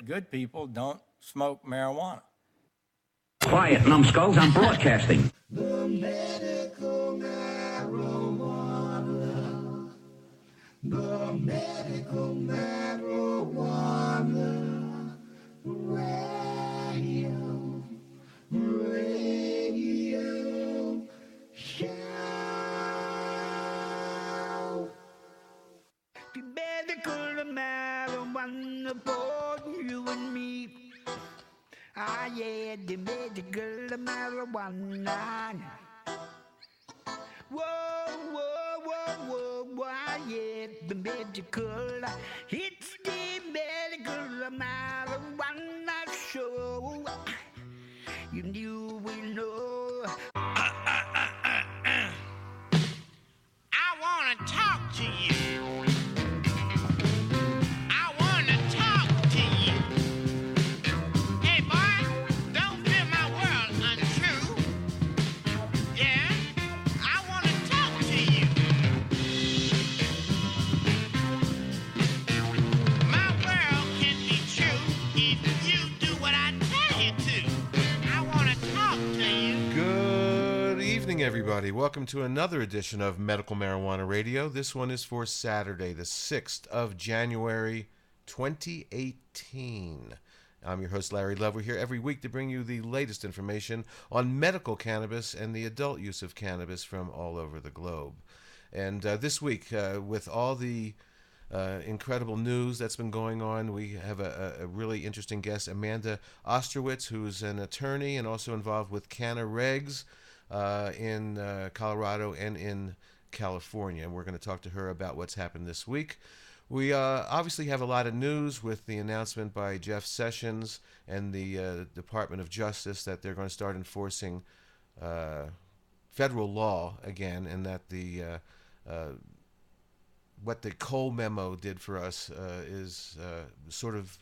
good people don't smoke marijuana. Quiet, numbskulls, I'm broadcasting. The medical marijuana. The medical marijuana. Radio show. The medical marijuana for you and me. Ah, yeah, the medical marijuana. Whoa, whoa, whoa, whoa, whoa, yeah, the medical. It's the medical marijuana show. You knew we know. I want to talk to you. Everybody, welcome to another edition of Medical Marijuana Radio. This one is for Saturday, the 6th of January, 2018. I'm your host, Larry Love. We're here every week to bring you the latest information on medical cannabis and the adult use of cannabis from all over the globe. And this week, with all the incredible news that's been going on, we have a really interesting guest, Amanda Ostrowitz, who's an attorney and also involved with Canna Regs in Colorado and in California. And we're going to talk to her about what's happened this week. We obviously have a lot of news with the announcement by Jeff Sessions and the Department of Justice that they're going to start enforcing federal law again, and that the what the Cole memo did for us is sort of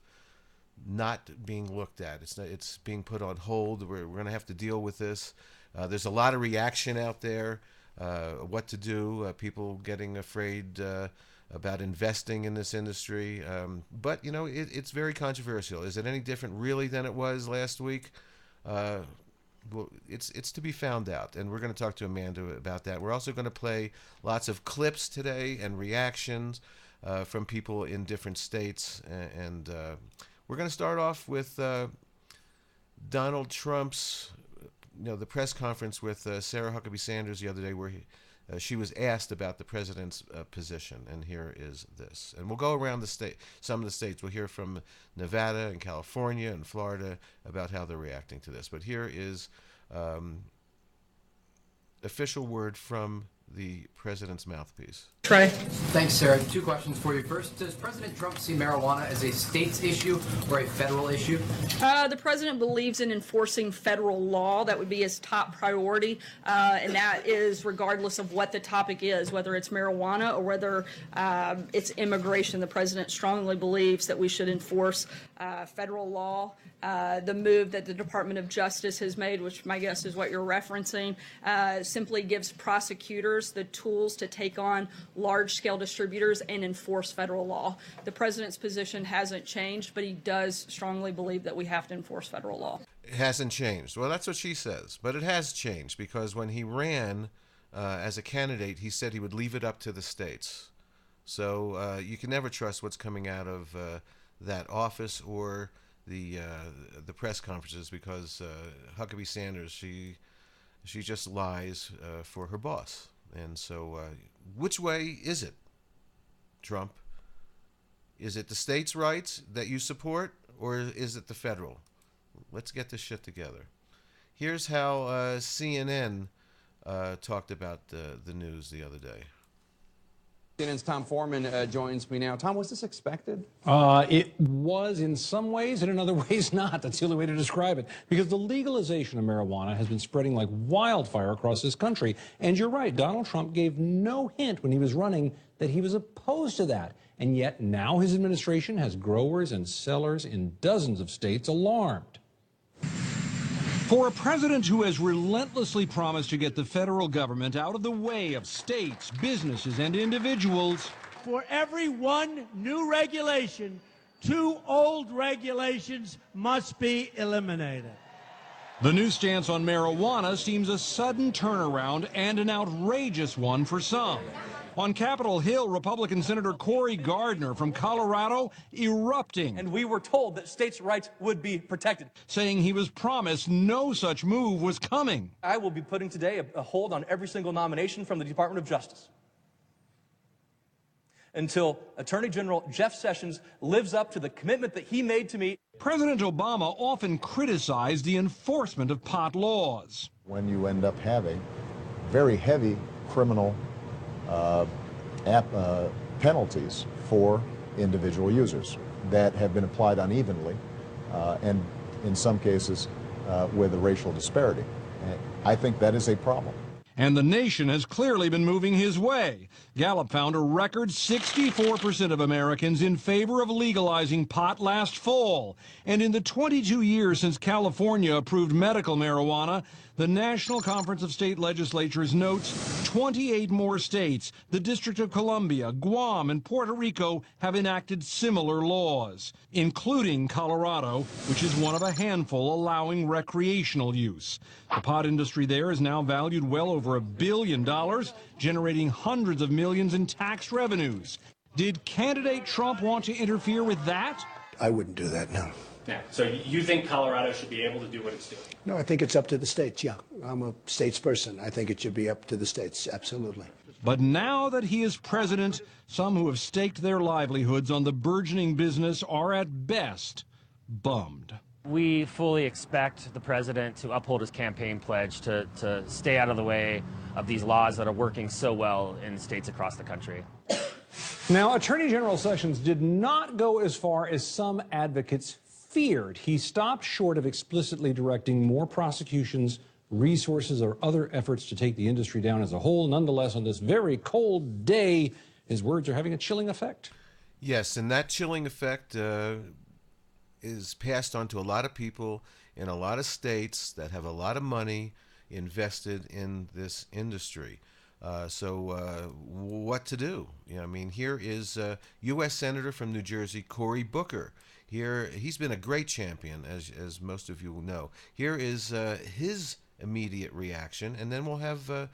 not being looked at. It's being put on hold. We're going to have to deal with this. There's a lot of reaction out there, what to do, people getting afraid about investing in this industry. But, you know, it's very controversial. Is it any different really than it was last week? Well, it's to be found out, and we're going to talk to Amanda about that. We're also going to play lots of clips today and reactions from people in different states. And we're going to start off with Donald Trump's the press conference with Sarah Huckabee Sanders the other day, where she was asked about the president's position, and here is this. And we'll go around the state, some of the states. We'll hear from Nevada and California and Florida about how they're reacting to this. But here is official word from the president's mouthpiece. Trey. Thanks, Sarah. Two questions for you. First, does President Trump see marijuana as a state's issue or a federal issue? The president believes in enforcing federal law. That would be his top priority, and that is regardless of what the topic is, whether it's marijuana or whether it's immigration. The president strongly believes that we should enforce federal law. The move that the Department of Justice has made, which my guess is what you're referencing, simply gives prosecutors the tools to take on large-scale distributors and enforce federal law. The president's position hasn't changed, but he does strongly believe that we have to enforce federal law. It hasn't changed. Well, that's what she says. But it has changed, because when he ran as a candidate, he said he would leave it up to the states. So you can never trust what's coming out of that office or the press conferences, because Huckabee Sanders, she just lies for her boss. And so which way is it, Trump? Is it the states' rights that you support, or is it the federal? Let's get this shit together. Here's how CNN talked about the news the other day. CNN's Tom Foreman joins me now. Tom, was this expected? It was in some ways, and in other ways not. That's the only way to describe it. Because the legalization of marijuana has been spreading like wildfire across this country. And you're right, Donald Trump gave no hint when he was running that he was opposed to that. And yet now his administration has growers and sellers in dozens of states alarmed. For a president who has relentlessly promised to get the federal government out of the way of states, businesses, and individuals, for every one new regulation, Two old regulations must be eliminated. The new stance on marijuana seems a sudden turnaround and an outrageous one for some. On Capitol Hill, Republican Senator Cory Gardner from Colorado erupting. And we were told that states' rights would be protected. Saying he was promised no such move was coming. I will be putting today a hold on every single nomination from the Department of Justice until Attorney General Jeff Sessions lives up to the commitment that he made to me. President Obama often criticized the enforcement of pot laws. When you end up having very heavy criminal penalties for individual users that have been applied unevenly and in some cases with a racial disparity. And I think that is a problem. And the nation has clearly been moving his way. Gallup found a record 64% of Americans in favor of legalizing pot last fall. And in the 22 years since California approved medical marijuana, the National Conference of State Legislatures notes 28 more states, the District of Columbia, Guam, and Puerto Rico have enacted similar laws, including Colorado, which is one of a handful allowing recreational use. The pot industry there is now valued well over $1 billion, generating hundreds of millions in tax revenues. Did candidate Trump want to interfere with that? I wouldn't do that, no. Yeah. So you think Colorado should be able to do what it's doing? No, I think it's up to the states, yeah. I'm a states person. I think it should be up to the states, absolutely. But now that he is president, some who have staked their livelihoods on the burgeoning business are at best bummed. We fully expect the president to uphold his campaign pledge to stay out of the way of these laws that are working so well in states across the country. Now, Attorney General Sessions did not go as far as some advocates feared. He stopped short of explicitly directing more prosecutions, resources, or other efforts to take the industry down as a whole. Nonetheless, on this very cold day, his words are having a chilling effect. Yes, and that chilling effect is passed on to a lot of people in a lot of states that have a lot of money invested in this industry. So what to do? I mean, here is U.S. Senator from New Jersey, Cory Booker. Here, he's been a great champion, as most of you know. Here is his immediate reaction, and then we'll have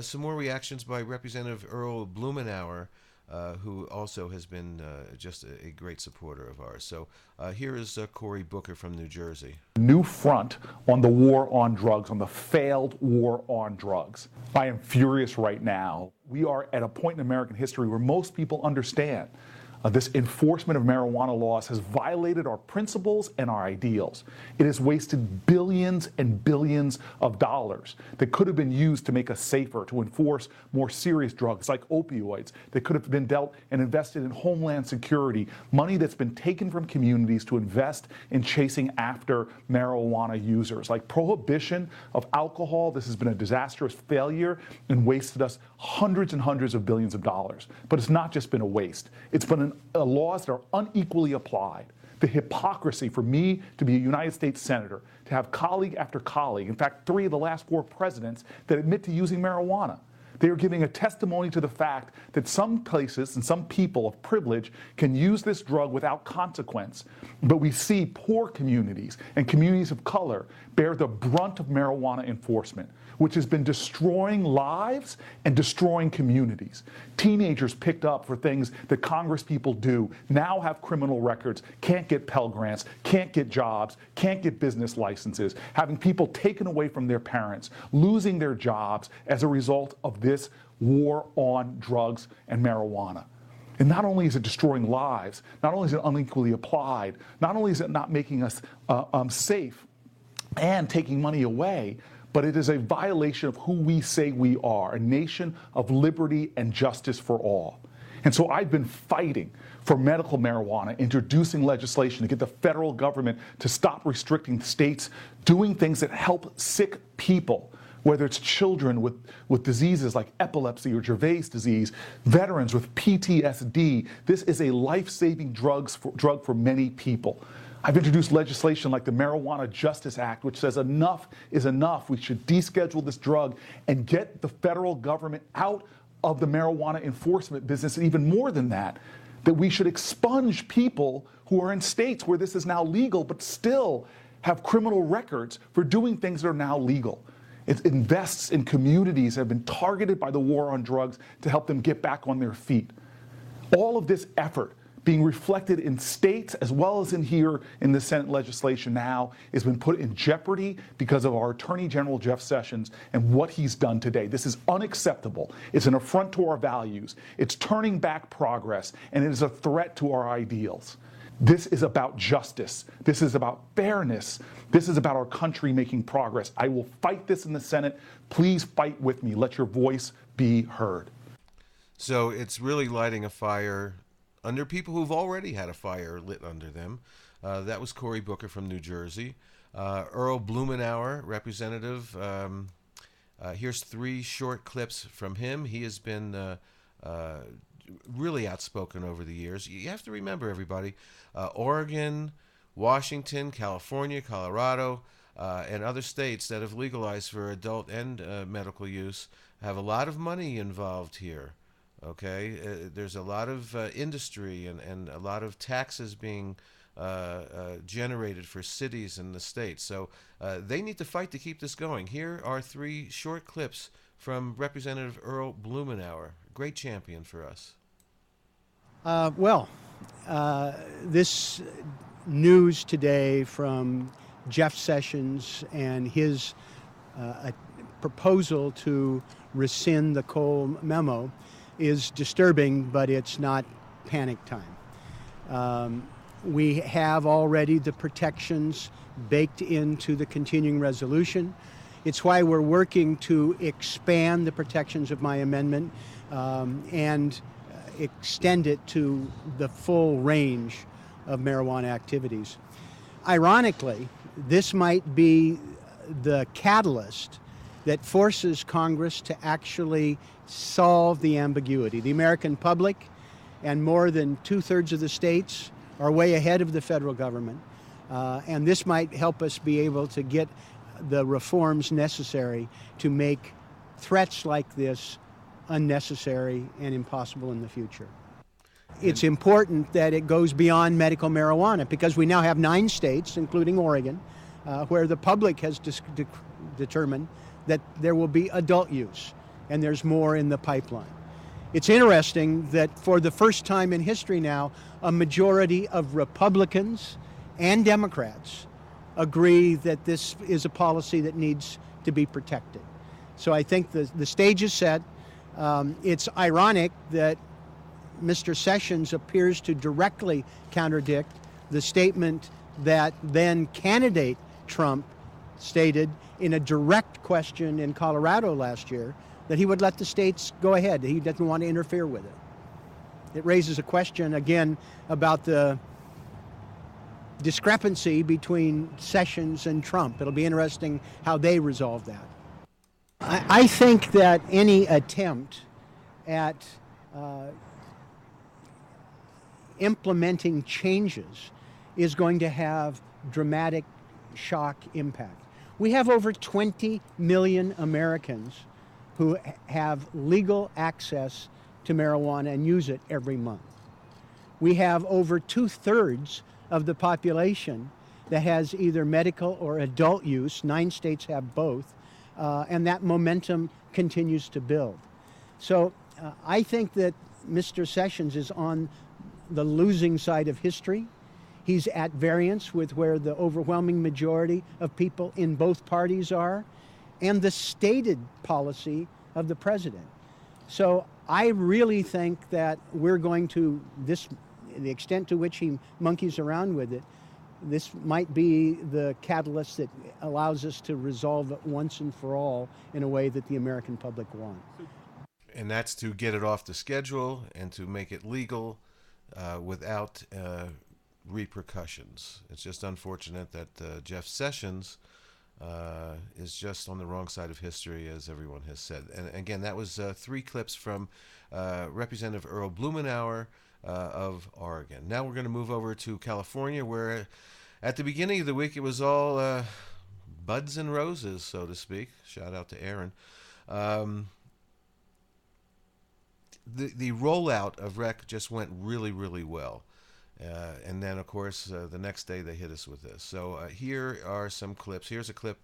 some more reactions by Representative Earl Blumenauer, who also has been just a great supporter of ours. So here is Cory Booker from New Jersey. New front on the war on drugs, on the failed war on drugs. I am furious right now. We are at a point in American history where most people understand this enforcement of marijuana laws has violated our principles and our ideals. It has wasted billions and billions of dollars that could have been used to make us safer, to enforce more serious drugs like opioids, that could have been dealt and invested in homeland security, money that's been taken from communities to invest in chasing after marijuana users. Like prohibition of alcohol, this has been a disastrous failure and wasted us hundreds and hundreds of billions of dollars. But it's not just been a waste. It's been laws that are unequally applied. The hypocrisy for me to be a United States Senator, to have colleague after colleague, in fact, 3 of the last 4 presidents that admit to using marijuana. They are giving a testimony to the fact that some places and some people of privilege can use this drug without consequence. But we see poor communities and communities of color bear the brunt of marijuana enforcement, which has been destroying lives and destroying communities. Teenagers picked up for things that Congress people do now have criminal records, can't get Pell Grants, can't get jobs, can't get business licenses, having people taken away from their parents, losing their jobs as a result of this war on drugs and marijuana. And not only is it destroying lives, not only is it unequally applied, not only is it not making us safe and taking money away, but it is a violation of who we say we are, a nation of liberty and justice for all. And so I've been fighting for medical marijuana, introducing legislation to get the federal government to stop restricting states doing things that help sick people, whether it's children with diseases like epilepsy or Dravet's disease, veterans with PTSD. This is a life-saving drug for many people. I've introduced legislation like the Marijuana Justice Act, which says enough is enough. We should deschedule this drug and get the federal government out of the marijuana enforcement business. And even more than that, that we should expunge people who are in states where this is now legal but still have criminal records for doing things that are now legal. It invests in communities that have been targeted by the war on drugs to help them get back on their feet. All of this effort being reflected in states as well as in here in the Senate legislation now has been put in jeopardy because of our Attorney General Jeff Sessions and what he's done today. This is unacceptable. It's an affront to our values. It's turning back progress, and it is a threat to our ideals. This is about justice. This is about fairness. This is about our country making progress. I will fight this in the Senate. Please fight with me. Let your voice be heard. So it's really lighting a fire under people who've already had a fire lit under them. That was Cory Booker from New Jersey. Earl Blumenauer, representative. Here's 3 short clips from him. He has been really outspoken over the years. You have to remember, everybody, Oregon, Washington, California, Colorado, and other states that have legalized for adult and medical use have a lot of money involved here. Okay, there's a lot of industry and a lot of taxes being generated for cities in the states. So they need to fight to keep this going. Here are 3 short clips from Representative Earl Blumenauer, great champion for us. This news today from Jeff Sessions and his proposal to rescind the Cole memo is disturbing, but it's not panic time. We have already the protections baked into the continuing resolution. It's why we're working to expand the protections of my amendment and extend it to the full range of marijuana activities. Ironically, this might be the catalyst that forces Congress to actually solve the ambiguity. The American public and more than 2/3 of the states are way ahead of the federal government, and this might help us be able to get the reforms necessary to make threats like this unnecessary and impossible in the future. It's important that it goes beyond medical marijuana because we now have 9 states, including Oregon, where the public has determined that there will be adult use, and there's more in the pipeline. It's interesting that for the first time in history now, a majority of Republicans and Democrats agree that this is a policy that needs to be protected. So I think the stage is set. It's ironic that Mr. Sessions appears to directly contradict the statement that then candidate Trump stated in a direct question in Colorado last year, that he would let the states go ahead. He doesn't want to interfere with it. It raises a question, again, about the discrepancy between Sessions and Trump. It'll be interesting how they resolve that. I think that any attempt at implementing changes is going to have dramatic shock impact. We have over 20 million Americans who have legal access to marijuana and use it every month. We have over 2/3 of the population that has either medical or adult use. 9 states have both, and that momentum continues to build. So I think that Mr. Sessions is on the losing side of history. He's at variance with where the overwhelming majority of people in both parties are and the stated policy of the president. So I really think that we're going to, the extent to which he monkeys around with it, this might be the catalyst that allows us to resolve it once and for all in a way that the American public wants. And that's to get it off the schedule and to make it legal without repercussions. It's just unfortunate that Jeff Sessions is just on the wrong side of history, as everyone has said. And again, that was 3 clips from Representative Earl Blumenauer of Oregon. Now we're going to move over to California, where at the beginning of the week it was all buds and roses, so to speak. Shout out to Aaron. the rollout of rec just went really, really well. And then, of course, the next day they hit us with this. So here are some clips. Here's a clip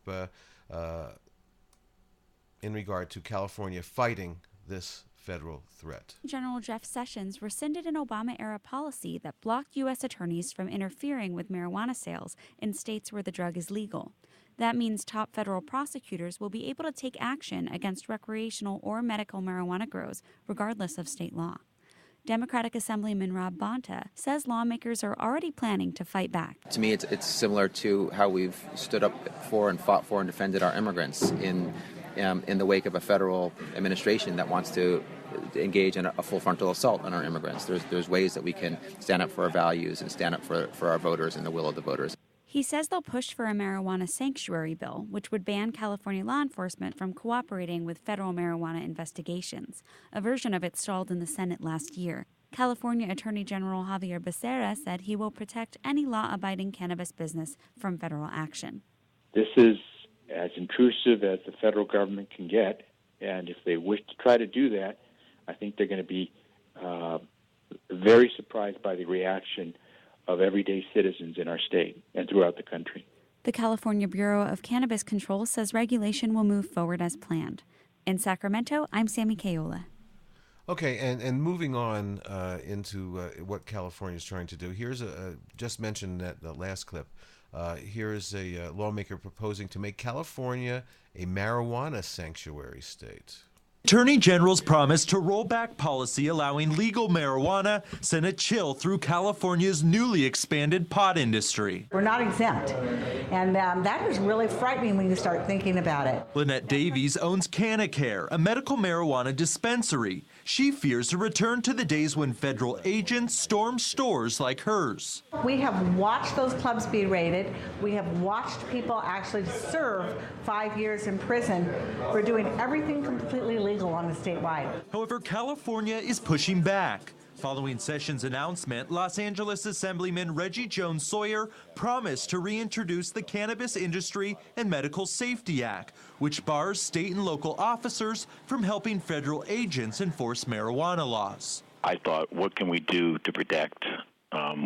in regard to California fighting this federal threat. General Jeff Sessions rescinded an Obama-era policy that blocked U.S. attorneys from interfering with marijuana sales in states where the drug is legal. That means top federal prosecutors will be able to take action against recreational or medical marijuana grows, regardless of state law. Democratic Assemblyman Rob Bonta says lawmakers are already planning to fight back. To me, it's similar to how we've stood up for and fought for and defended our immigrants in the wake of a federal administration that wants to engage in a full frontal assault on our immigrants. There's ways that we can stand up for our values and stand up for our voters and the will of the voters. He says they'll push for a marijuana sanctuary bill, which would ban California law enforcement from cooperating with federal marijuana investigations. A version of it stalled in the Senate last year. California Attorney General Javier Becerra said he will protect any law-abiding cannabis business from federal action. This is as intrusive as the federal government can get, and if they wish to try to do that, I think they're going to be very surprised by the reaction of everyday citizens in our state and throughout the country. The California Bureau of Cannabis Control says regulation will move forward as planned. In Sacramento, I'm Sammy Cayola. Okay, and moving on into what California is trying to do. Here's just mentioned that the last clip. Here's a lawmaker proposing to make California a marijuana sanctuary state. Attorney General's promise to roll back policy allowing legal marijuana sent a chill through California's newly expanded pot industry. We're not exempt, and that is really frightening when you start thinking about it. Lynette Davies owns Canacare, a medical marijuana dispensary. She fears a return to the days when federal agents stormed stores like hers. We have watched those clubs be raided. We have watched people actually serve 5 years in prison for doing everything completely legal on the statewide. However, California is pushing back. Following Sessions' announcement, Los Angeles Assemblyman Reggie Jones Sawyer promised to reintroduce the Cannabis Industry and Medical Safety Act, which bars state and local officers from helping federal agents enforce marijuana laws. I thought, what can we do to protect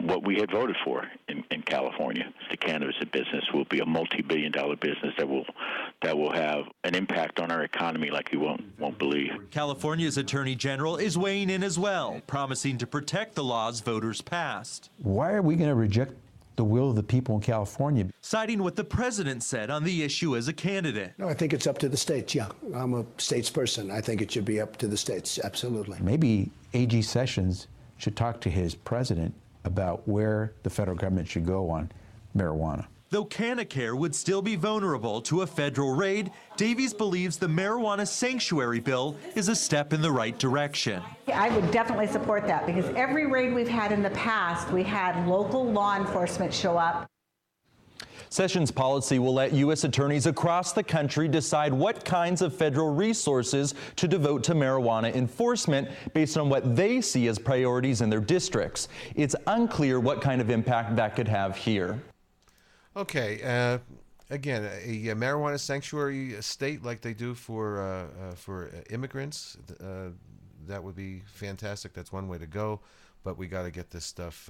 what we had voted for in California? The cannabis business will be a multi-billion-dollar business that will have an impact on our economy like you won't believe. California's Attorney General is weighing in as well, promising to protect the laws voters passed. Why are we going to reject the will of the people in California? Citing what the president said on the issue as a candidate. No, I think it's up to the states, yeah. I'm a states person. I think it should be up to the states, absolutely. Maybe AG Sessions should talk to his president about where the federal government should go on marijuana. Though Canacare would still be vulnerable to a federal raid, Davies believes the marijuana sanctuary bill is a step in the right direction. I would definitely support that because every raid we've had in the past, we had local law enforcement show up. Sessions' policy will let U.S. attorneys across the country decide what kinds of federal resources to devote to marijuana enforcement based on what they see as priorities in their districts. It's unclear what kind of impact that could have here. Okay, again, a marijuana sanctuary state like they do for immigrants, that would be fantastic. That's one way to go, but we got to get this stuff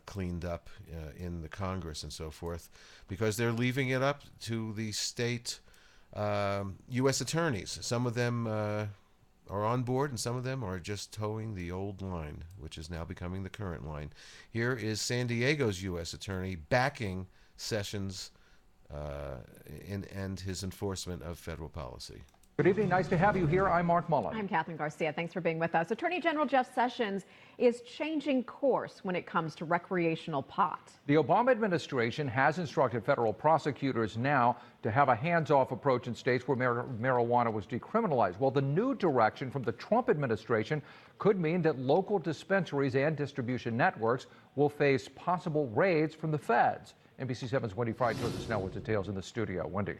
cleaned up in the Congress and so forth, because they're leaving it up to the state U.S. attorneys. Some of them are on board, and some of them are just towing the old line, which is now becoming the current line. Here is San Diego's U.S. attorney backing Sessions and his enforcement of federal policy. Good evening. Nice to have you here. I'm Mark Mullen. I'm Catherine Garcia. Thanks for being with us. Attorney General Jeff Sessions is changing course when it comes to recreational pot. The Obama administration has instructed federal prosecutors now to have a hands-off approach in states where marijuana was decriminalized. Well, the new direction from the Trump administration could mean that local dispensaries and distribution networks will face possible raids from the feds. NBC 7's Wendy Fry joins us now with details in the studio. Wendy.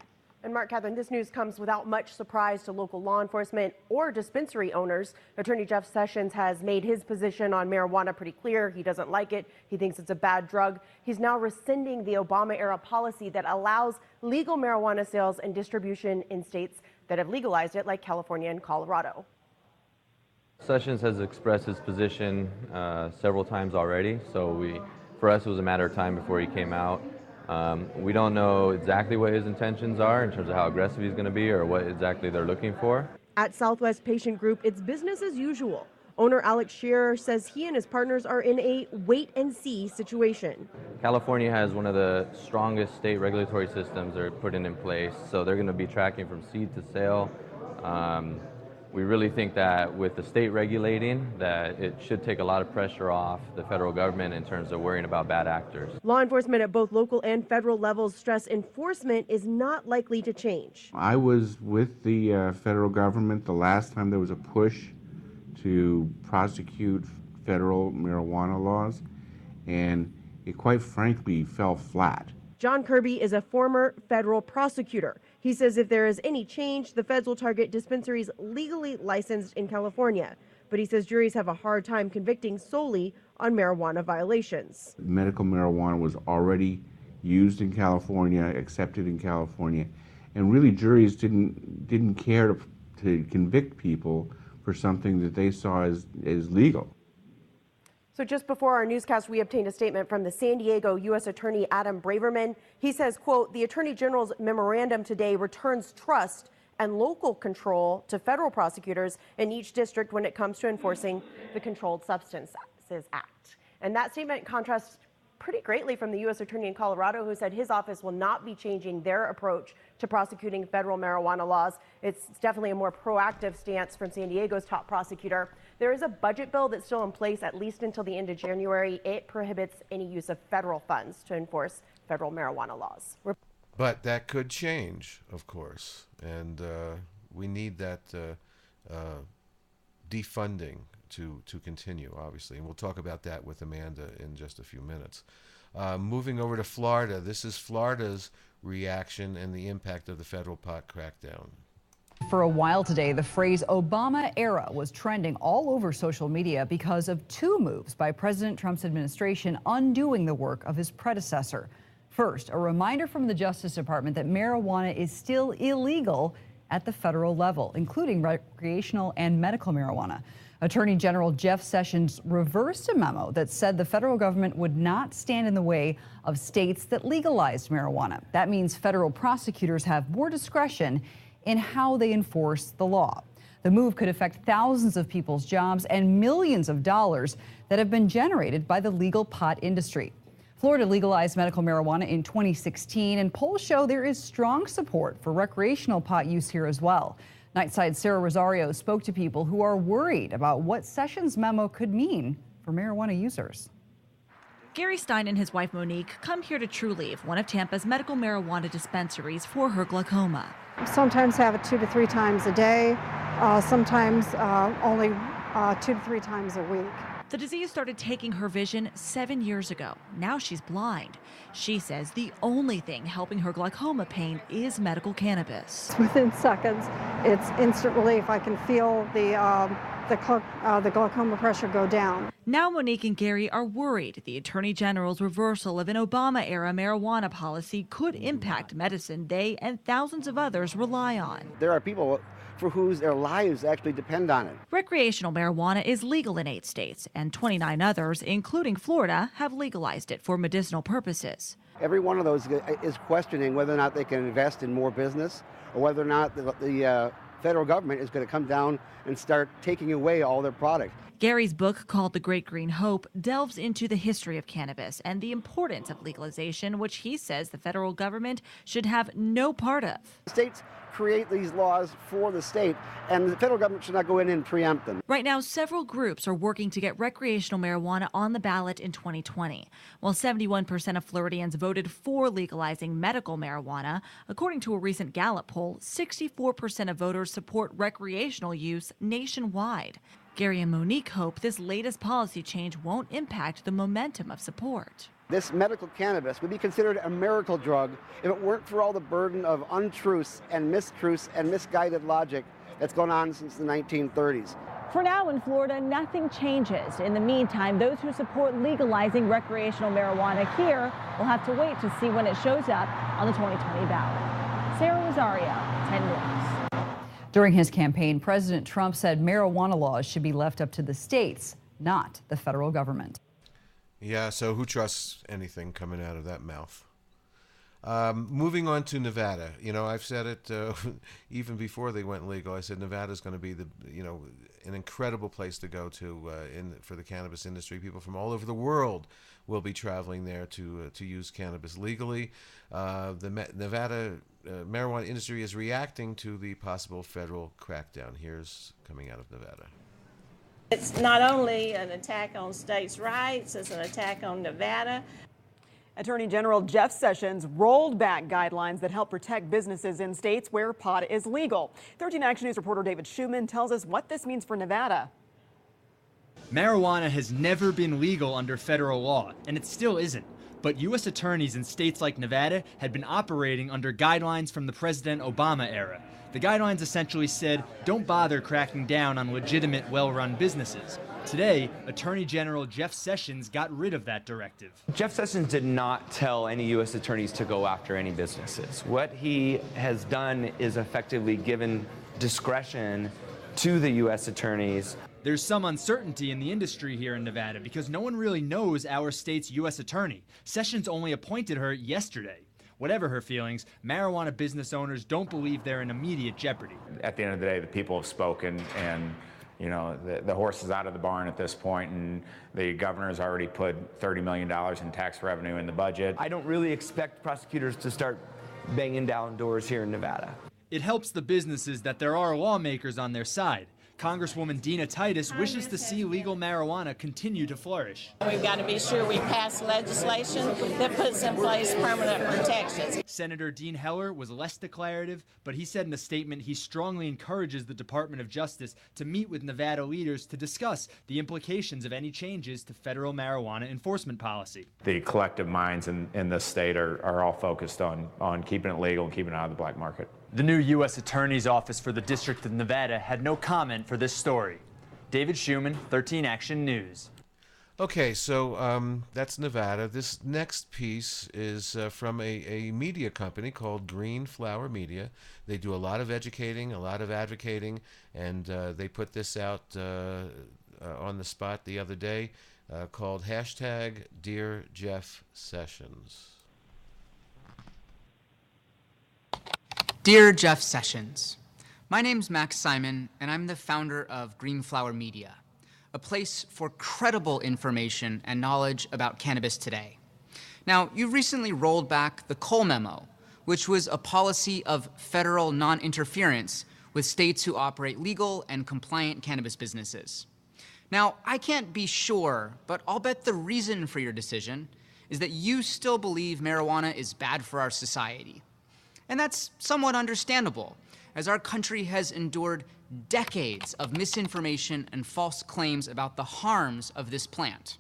And Mark, Catherine, this news comes without much surprise to local law enforcement or dispensary owners. Attorney Jeff Sessions has made his position on marijuana pretty clear. He doesn't like it. He thinks it's a bad drug. He's now rescinding the Obama-era policy that allows legal marijuana sales and distribution in states that have legalized it, like California and Colorado. Sessions has expressed his position several times already, so for us it was a matter of time before he came out. We don't know exactly what his intentions are in terms of how aggressive he's going to be or what exactly they're looking for. At Southwest Patient Group, it's business as usual. Owner Alex Shearer says he and his partners are in a wait-and-see situation. California has one of the strongest state regulatory systems that are putting in place, so they're going to be tracking from seed to sale. We really think that with the state regulating, that it should take a lot of pressure off the federal government in terms of worrying about bad actors. Law enforcement at both local and federal levels stress enforcement is not likely to change. I was with the federal government the last time there was a push to prosecute federal marijuana laws, and it quite frankly fell flat. John Kirby is a former federal prosecutor. He says if there is any change, the feds will target dispensaries legally licensed in California. But he says juries have a hard time convicting solely on marijuana violations. Medical marijuana was already used in California, accepted in California, and really juries didn't care to convict people for something that they saw as legal. So just before our newscast, we obtained a statement from the San Diego U.S. Attorney Adam Braverman. He says, quote, the Attorney General's memorandum today returns trust and local control to federal prosecutors in each district when it comes to enforcing the Controlled Substances Act. And that statement contrasts pretty greatly from the U.S. Attorney in Colorado, who said his office will not be changing their approach to prosecuting federal marijuana laws. It's definitely a more proactive stance from San Diego's top prosecutor. There is a budget bill that's still in place at least until the end of January. It prohibits any use of federal funds to enforce federal marijuana laws. But that could change, of course, and we need that defunding to continue, obviously, and we'll talk about that with Amanda in just a few minutes. Moving over to Florida, this is Florida's reaction and the impact of the federal pot crackdown. For a while today, the phrase Obama era was trending all over social media because of two moves by President Trump's administration undoing the work of his predecessor. First, a reminder from the Justice Department that marijuana is still illegal at the federal level, including recreational and medical marijuana. Attorney General Jeff Sessions reversed a memo that said the federal government would not stand in the way of states that legalized marijuana. That means federal prosecutors have more discretion in how they enforce the law. The move could affect thousands of people's jobs and millions of dollars that have been generated by the legal pot industry. Florida legalized medical marijuana in 2016, and polls show there is strong support for recreational pot use here as well. Nightside's Sarah Rosario spoke to people who are worried about what Sessions' memo could mean for marijuana users. Gary Stein and his wife Monique come here to Trulieve, one of Tampa's medical marijuana dispensaries, for her glaucoma. Sometimes have it 2 to 3 times a day, sometimes only 2 to 3 times a week. The disease started taking her vision 7 years ago. Now she's blind. She says the only thing helping her glaucoma pain is medical cannabis. Within seconds, it's instant relief. I can feel the glaucoma pressure go down. Now Monique and Gary are worried the Attorney General's reversal of an Obama-era marijuana policy could impact medicine they and thousands of others rely on. There are people for whose their lives actually depend on it. Recreational marijuana is legal in 8 states, and 29 others, including Florida, have legalized it for medicinal purposes. Every one of those is questioning whether or not they can invest in more business, or whether or not the federal government is going to come down and start taking away all their product. Gary's book, called The Great Green Hope, delves into the history of cannabis and the importance of legalization, which he says the federal government should have no part of. States create these laws for the state, and the federal government should not go in and preempt them. Right now, several groups are working to get recreational marijuana on the ballot in 2020. While 71% of Floridians voted for legalizing medical marijuana, according to a recent Gallup poll, 64% of voters support recreational use nationwide. Gary and Monique hope this latest policy change won't impact the momentum of support. This medical cannabis would be considered a miracle drug if it weren't for all the burden of untruths and mistruths and misguided logic that's gone on since the 1930s. For now in Florida, nothing changes. In the meantime, those who support legalizing recreational marijuana here will have to wait to see when it shows up on the 2020 ballot. Sarah Rosario, 10 News. During his campaign, President Trump said marijuana laws should be left up to the states, not the federal government. Yeah, so who trusts anything coming out of that mouth? Moving on to Nevada. You know, I've said it even before they went legal. I said Nevada's going to be an incredible place to go to for the cannabis industry. People from all over the world will be traveling there to use cannabis legally. The Nevada marijuana industry is reacting to the possible federal crackdown. Here's coming out of Nevada. It's not only an attack on states' rights, it's an attack on Nevada. Attorney General Jeff Sessions rolled back guidelines that help protect businesses in states where pot is legal. 13 Action News reporter David Schumann tells us what this means for Nevada. Marijuana has never been legal under federal law, and it still isn't. But U.S. attorneys in states like Nevada had been operating under guidelines from the President Obama era. The guidelines essentially said, don't bother cracking down on legitimate, well-run businesses. Today, Attorney General Jeff Sessions got rid of that directive. Jeff Sessions did not tell any U.S. attorneys to go after any businesses. What he has done is effectively given discretion to the U.S. attorneys. There's some uncertainty in the industry here in Nevada because no one really knows our state's U.S. attorney. Sessions only appointed her yesterday. Whatever her feelings, marijuana business owners don't believe they're in immediate jeopardy. At the end of the day, the people have spoken, and you know the horse is out of the barn at this point, and the governor's already put $30 million in tax revenue in the budget. I don't really expect prosecutors to start banging down doors here in Nevada. It helps the businesses that there are lawmakers on their side. Congresswoman Dina Titus wishes to see legal marijuana continue to flourish. We've got to be sure we pass legislation that puts in place permanent protections. Senator Dean Heller was less declarative, but he said in a statement he strongly encourages the Department of Justice to meet with Nevada leaders to discuss the implications of any changes to federal marijuana enforcement policy. The collective minds in this state are all focused on keeping it legal and keeping it out of the black market. The new U.S. Attorney's Office for the District of Nevada had no comment for this story. David Schumann, 13 Action News. Okay, so that's Nevada. This next piece is from a media company called Green Flower Media. They do a lot of educating, a lot of advocating, and they put this out on the spot the other day called #Dear Jeff Sessions. Dear Jeff Sessions, my name's Max Simon, and I'm the founder of Green Flower Media, a place for credible information and knowledge about cannabis today. Now, you've recently rolled back the Cole Memo, which was a policy of federal non-interference with states who operate legal and compliant cannabis businesses. Now, I can't be sure, but I'll bet the reason for your decision is that you still believe marijuana is bad for our society. And that's somewhat understandable, as our country has endured decades of misinformation and false claims about the harms of this plant.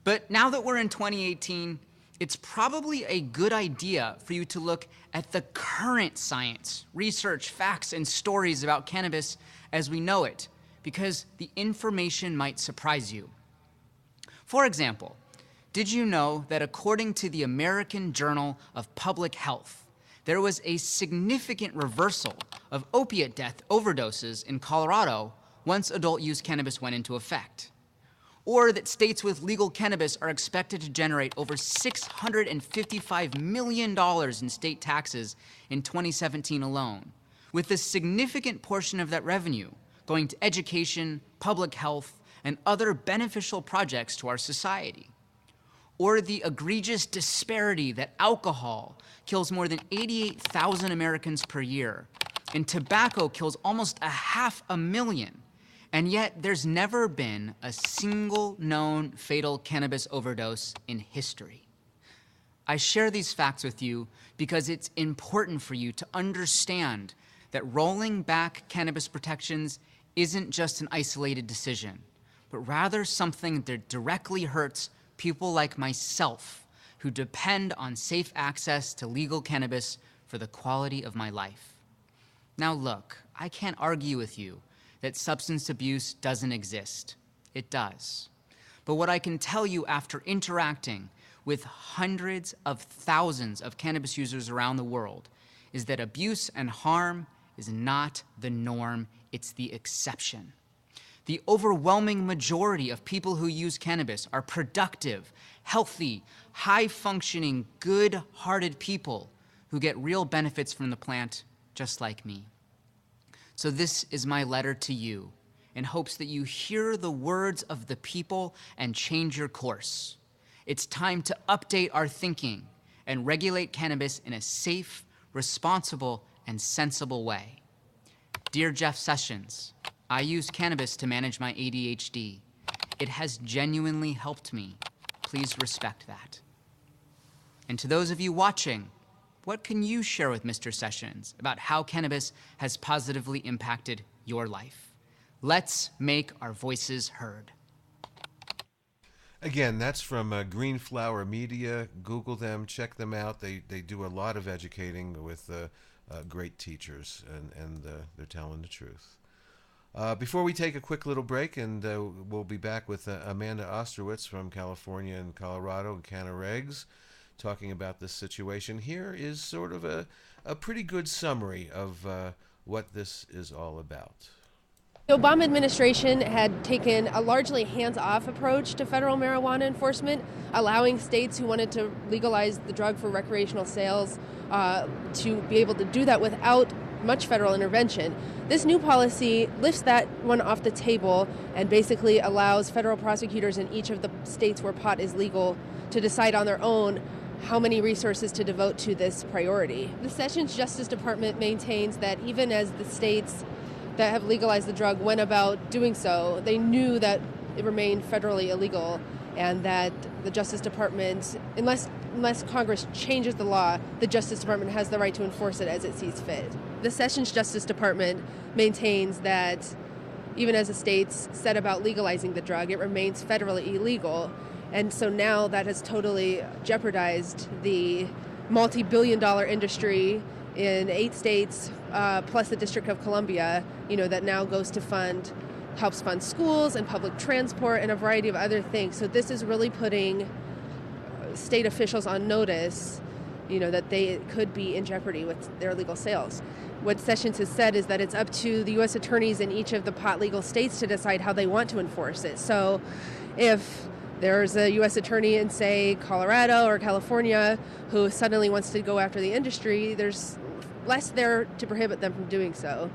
But now that we're in 2018, it's probably a good idea for you to look at the current science, research, facts, and stories about cannabis as we know it, because the information might surprise you. For example, did you know that according to the American Journal of Public Health, there was a significant reversal of opiate death overdoses in Colorado once adult use cannabis went into effect? Or that states with legal cannabis are expected to generate over $655 million in state taxes in 2017 alone, with a significant portion of that revenue going to education, public health, and other beneficial projects to our society? Or the egregious disparity that alcohol kills more than 88,000 Americans per year, and tobacco kills almost 500,000, and yet there's never been a single known fatal cannabis overdose in history. I share these facts with you because it's important for you to understand that rolling back cannabis protections isn't just an isolated decision, but rather something that directly hurts people like myself who depend on safe access to legal cannabis for the quality of my life. Now look, I can't argue with you that substance abuse doesn't exist. It does. But what I can tell you after interacting with hundreds of thousands of cannabis users around the world is that abuse and harm is not the norm, it's the exception. The overwhelming majority of people who use cannabis are productive, healthy, high-functioning, good-hearted people who get real benefits from the plant, just like me. So this is my letter to you, in hopes that you hear the words of the people and change your course. It's time to update our thinking and regulate cannabis in a safe, responsible, and sensible way. Dear Jeff Sessions, I use cannabis to manage my ADHD. It has genuinely helped me. Please respect that. And to those of you watching, what can you share with Mr. Sessions about how cannabis has positively impacted your life? Let's make our voices heard. Again, that's from Green Flower Media. Google them, check them out. They do a lot of educating with great teachers, and they're telling the truth. Before we take a quick little break, and we'll be back with Amanda Ostrowitz from California and Colorado and CannaRegs talking about this situation. Here is sort of a pretty good summary of what this is all about. The Obama administration had taken a largely hands-off approach to federal marijuana enforcement, allowing states who wanted to legalize the drug for recreational sales to be able to do that without much federal intervention. This new policy lifts that one off the table and basically allows federal prosecutors in each of the states where pot is legal to decide on their own how many resources to devote to this priority. The Sessions Justice Department maintains that even as the states that have legalized the drug went about doing so, they knew that it remained federally illegal, and that the Justice Department, unless Congress changes the law, the Justice Department has the right to enforce it as it sees fit. The Sessions Justice Department maintains that even as the states set about legalizing the drug, it remains federally illegal, and so now that has totally jeopardized the multi-billion-dollar industry in 8 states, plus the District of Columbia, that now goes to helps fund schools and public transport and a variety of other things. So this is really putting state officials on notice, that they could be in jeopardy with their legal sales. What Sessions has said is that it's up to the U.S. attorneys in each of the pot legal states to decide how they want to enforce it. So if there's a U.S. attorney in, say, Colorado or California who suddenly wants to go after the industry, there's less there to prohibit them from doing so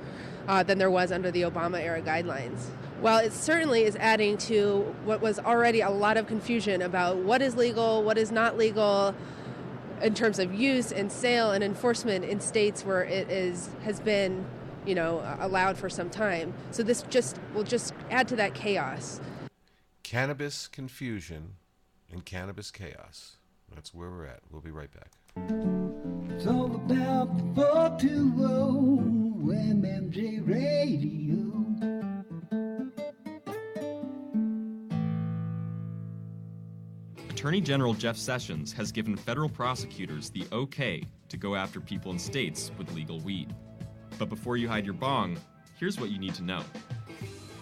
than there was under the Obama-era guidelines. While it certainly is adding to what was already a lot of confusion about what is legal, what is not legal, in terms of use and sale and enforcement in states where it has been, allowed for some time. So this will just add to that chaos. Cannabis confusion and cannabis chaos. That's where we're at. We'll be right back. It's all about the 420 MMJRadio. Attorney General Jeff Sessions has given federal prosecutors the okay to go after people in states with legal weed. But before you hide your bong, here's what you need to know.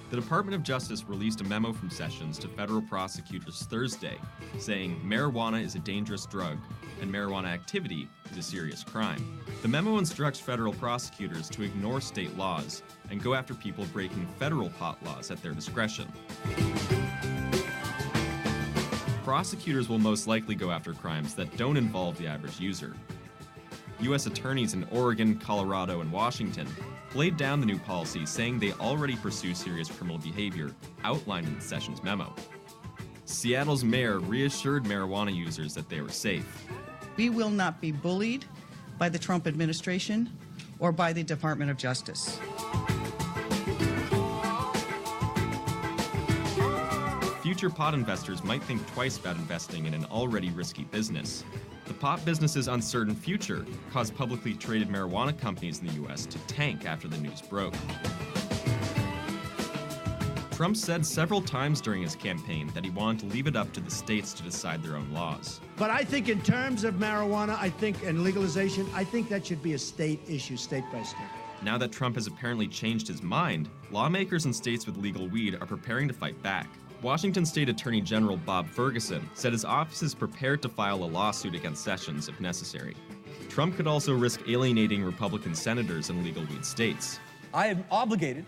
The Department of Justice released a memo from Sessions to federal prosecutors Thursday saying marijuana is a dangerous drug and marijuana activity is a serious crime. The memo instructs federal prosecutors to ignore state laws and go after people breaking federal pot laws at their discretion. Prosecutors will most likely go after crimes that don't involve the average user. U.S. attorneys in Oregon, Colorado, and Washington laid down the new policy, saying they already pursue serious criminal behavior outlined in the Sessions memo. Seattle's mayor reassured marijuana users that they were safe. We will not be bullied by the Trump administration or by the Department of Justice. Future pot investors might think twice about investing in an already risky business. The pot business's uncertain future caused publicly traded marijuana companies in the U.S. to tank after the news broke. Trump said several times during his campaign that he wanted to leave it up to the states to decide their own laws. But I think in terms of marijuana, and legalization, I think that should be a state issue, state by state. Now that Trump has apparently changed his mind, lawmakers in states with legal weed are preparing to fight back. Washington State Attorney General Bob Ferguson said his office is prepared to file a lawsuit against Sessions if necessary. Trump could also risk alienating Republican senators in legal weed states. I am obligated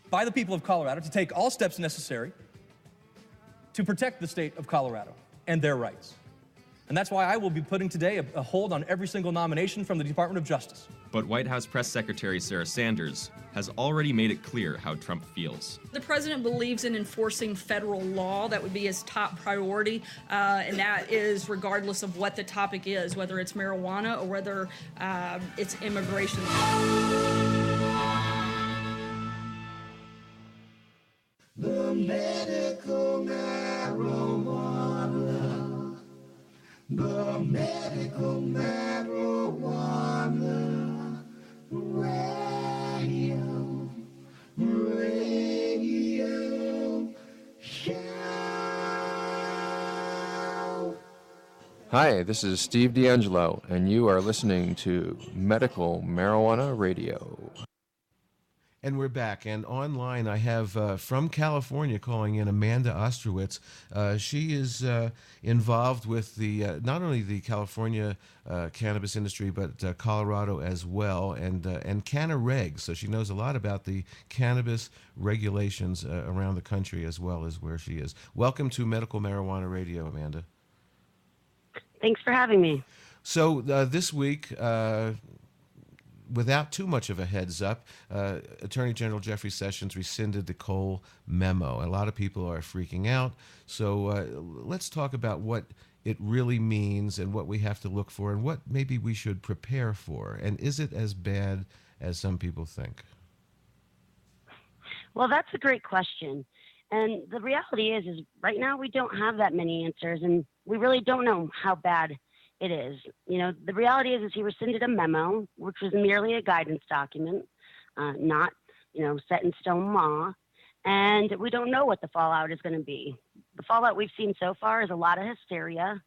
by the people of Colorado to take all steps necessary to protect the state of Colorado and their rights. And that's why I will be putting today a hold on every single nomination from the Department of Justice. But White House Press Secretary Sarah Sanders has already made it clear how Trump feels. The president believes in enforcing federal law. That would be his top priority, and that is regardless of what the topic is, whether it's marijuana or whether it's immigration. The medical marijuana, the medical marijuana radio show. Hi, this is Steve D'Angelo, and you are listening to Medical Marijuana Radio. And we're back. And online, I have from California calling in Amanda Ostrowitz. She is involved with the not only the California cannabis industry, but Colorado as well, and Canna-Reg. So she knows a lot about the cannabis regulations around the country as well as where she is. Welcome to Medical Marijuana Radio, Amanda. Thanks for having me. So this week, without too much of a heads up, Attorney General Jeffrey Sessions rescinded the Cole memo. A lot of people are freaking out. So let's talk about what it really means and what we have to look for and what maybe we should prepare for. And is it as bad as some people think? Well, that's a great question. And the reality is right now we don't have that many answers, and we really don't know how bad it is. You know, the reality is he rescinded a memo, which was merely a guidance document, not, set in stone law. And we don't know what the fallout is going to be. The fallout we've seen so far is a lot of hysteria,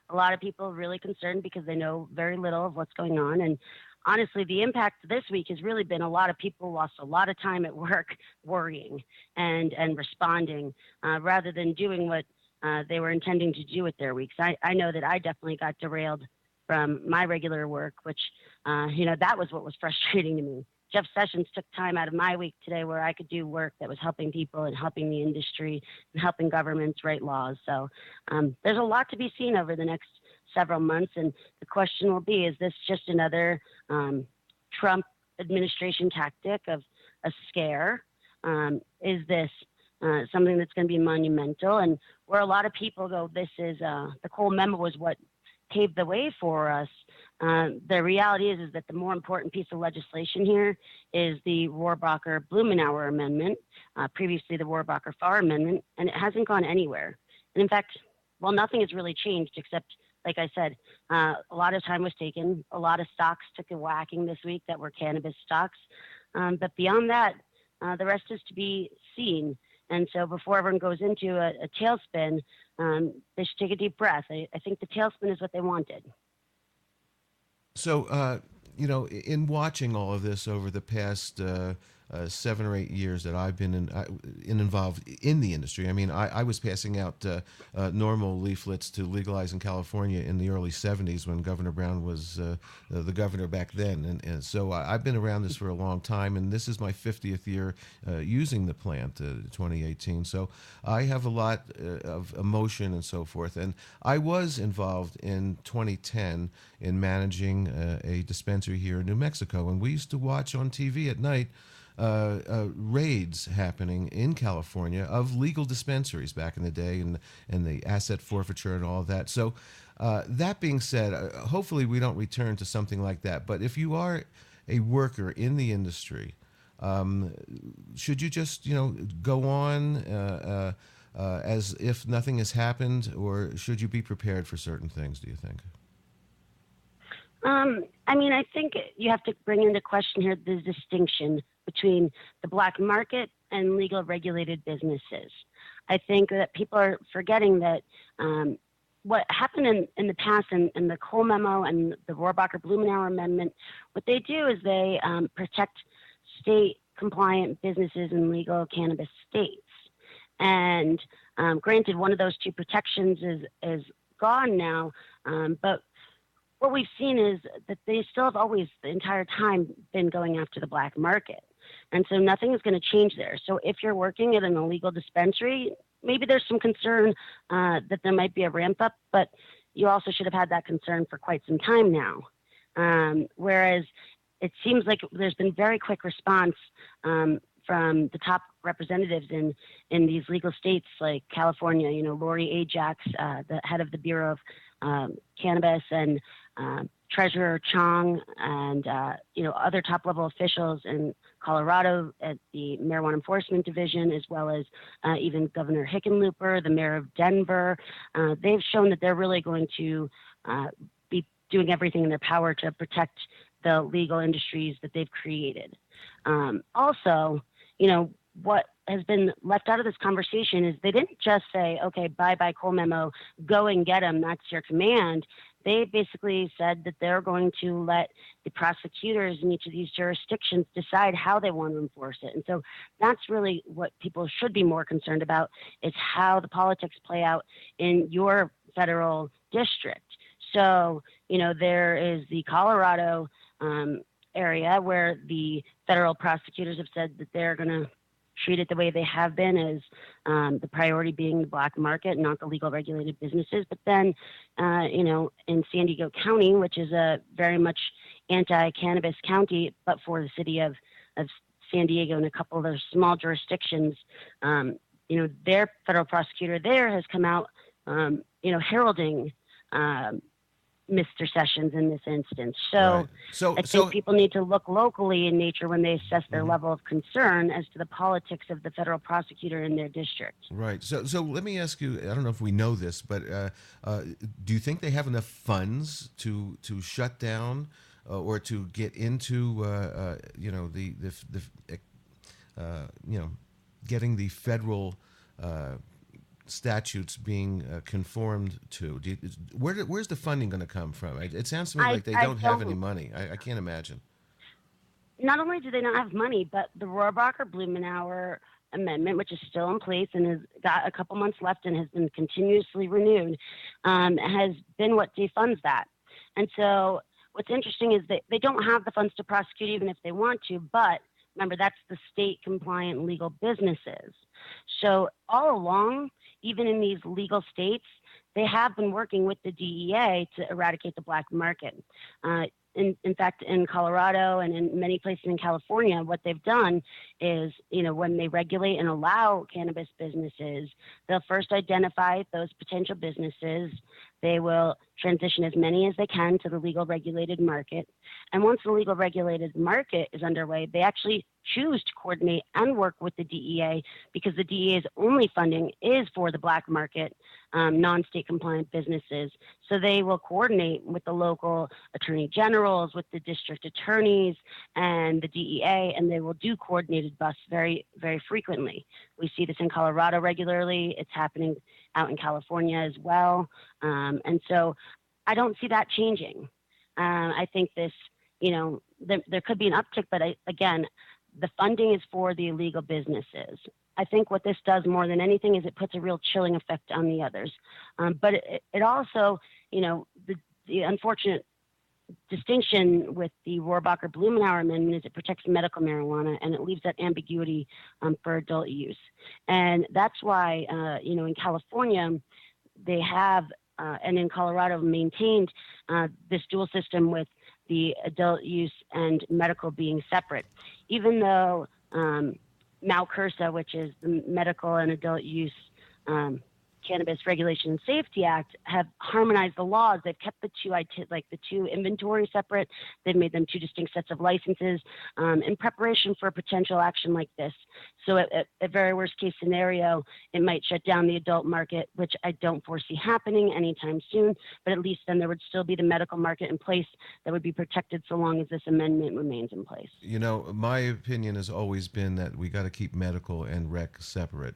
a lot of people really concerned because they know very little of what's going on. And honestly, the impact this week has really been a lot of people lost a lot of time at work worrying and responding rather than doing what they were intending to do with their weeks. I know that I definitely got derailed from my regular work, which, that was what was frustrating to me. Jeff Sessions took time out of my week today where I could do work that was helping people and helping the industry and helping governments write laws. So there's a lot to be seen over the next several months. And the question will be, is this just another Trump administration tactic of a scare? Is this something that's going to be monumental? And where a lot of people go, this is the Cole memo was what paved the way for us. The reality is that the more important piece of legislation here is the Rohrabacher-Blumenauer Amendment, previously the Rohrabacher-Farr Amendment, and it hasn't gone anywhere. And in fact, nothing has really changed except, like I said, a lot of time was taken. A lot of stocks took a whacking this week that were cannabis stocks. But beyond that, the rest is to be seen. And so before everyone goes into a tailspin, they should take a deep breath. I think the tailspin is what they wanted. So, in watching all of this over the past 7 or 8 years that I've been involved in the industry, I mean, I was passing out normal leaflets to legalize in California in the early 70s when Governor Brown was the governor back then. And so I've been around this for a long time, and this is my 50th year using the plant, 2018. So I have a lot of emotion and so forth. And I was involved in 2010 in managing a dispensary here in New Mexico. And we used to watch on TV at night raids happening in California of legal dispensaries back in the day, and the asset forfeiture and all of that. So that being said, hopefully we don't return to something like that. But if you are a worker in the industry, should you just go on as if nothing has happened, or should you be prepared for certain things, do you think? I think you have to bring into question here the distinction between the black market and legal regulated businesses. I think that people are forgetting that what happened in the past in the Cole memo and the Rohrabacher-Blumenauer Amendment, what they do is they protect state compliant businesses in legal cannabis states. And granted, one of those two protections is gone now, but what we've seen is that they still have always, the entire time, been going after the black market. And so nothing is going to change there. So if you're working at an illegal dispensary, maybe there's some concern that there might be a ramp up, but you also should have had that concern for quite some time now. Whereas it seems like there's been very quick response from the top representatives in these legal states like California, Lori Ajax, the head of the Bureau of Cannabis, and Treasurer Chong, and other top level officials in Colorado at the Marijuana Enforcement Division, as well as even Governor Hickenlooper, the mayor of Denver. They've shown that they're really going to be doing everything in their power to protect the legal industries that they've created. Also, what has been left out of this conversation is they didn't just say, okay, bye-bye Cole Memo, go and get them, that's your command. They basically said that they're going to let the prosecutors in each of these jurisdictions decide how they want to enforce it. And so that's really what people should be more concerned about, is how the politics play out in your federal district. So, there is the Colorado area where the federal prosecutors have said that they're going to treat it the way they have been, as the priority being the black market, not the legal regulated businesses. But then, in San Diego County, which is a very much anti-cannabis county, but for the city of San Diego and a couple of those small jurisdictions, their federal prosecutor there has come out, heralding Mr. Sessions in this instance. So, right. I think people need to look locally in nature when they assess their level of concern as to the politics of the federal prosecutor in their district. Right. So let me ask you, I don't know if we know this, but do you think they have enough funds to shut down or to get into, getting the federal statutes being conformed to? Where's the funding going to come from? It sounds to me like they don't have any money. I can't imagine. Not only do they not have money, but the Rohrabacher-Blumenauer amendment, which is still in place and has got a couple months left and has been continuously renewed, has been what defunds that. And so what's interesting is that they don't have the funds to prosecute even if they want to, but remember, that's the state-compliant legal businesses. So all along, even in these legal states, they have been working with the DEA to eradicate the black market. In fact, in Colorado and in many places in California, what they've done is, when they regulate and allow cannabis businesses, they'll first identify those potential businesses. They will transition as many as they can to the legal regulated market. And once the legal regulated market is underway, they actually choose to coordinate and work with the DEA, because the DEA's only funding is for the black market, non-state compliant businesses. So they will coordinate with the local attorney generals, with the district attorneys, and the DEA, and they will do coordinated busts very, very frequently. We see this in Colorado regularly. It's happening out in California as well. And so I don't see that changing. I think this, there could be an uptick, but again, the funding is for the illegal businesses. I think what this does more than anything is it puts a real chilling effect on the others. But it also, the unfortunate distinction with the Rohrabacher-Blumenauer amendment is it protects medical marijuana, and it leaves that ambiguity for adult use. And that's why, in California, they have, and in Colorado, maintained this dual system with the adult use and medical being separate. Even though MALCURSA, which is the Medical and Adult Use Cannabis Regulation and Safety Act, have harmonized the laws. They've kept the two inventories separate. They've made them two distinct sets of licenses in preparation for a potential action like this. So at very worst case scenario, it might shut down the adult market, which I don't foresee happening anytime soon, but at least then there would still be the medical market in place that would be protected so long as this amendment remains in place. My opinion has always been that we got to keep medical and rec separate.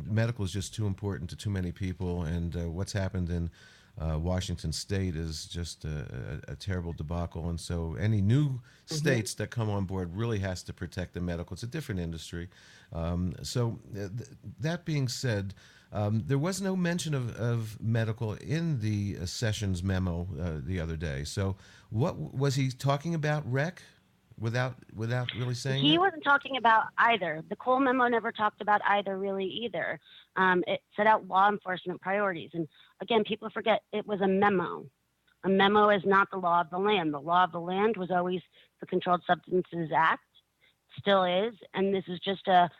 Medical is just too important to too many people, and what's happened in Washington State is just a terrible debacle, and so any new states that come on board really has to protect the medical. It's a different industry. That being said, there was no mention of medical in the Sessions memo the other day. So what was he talking about? Rec? Without really saying He it? wasn't talking about either. The Cole memo never talked about either really either. It set out law enforcement priorities. And again, people forget it was a memo. A memo is not the law of the land. The law of the land was always the Controlled Substances Act, still is. And this is just a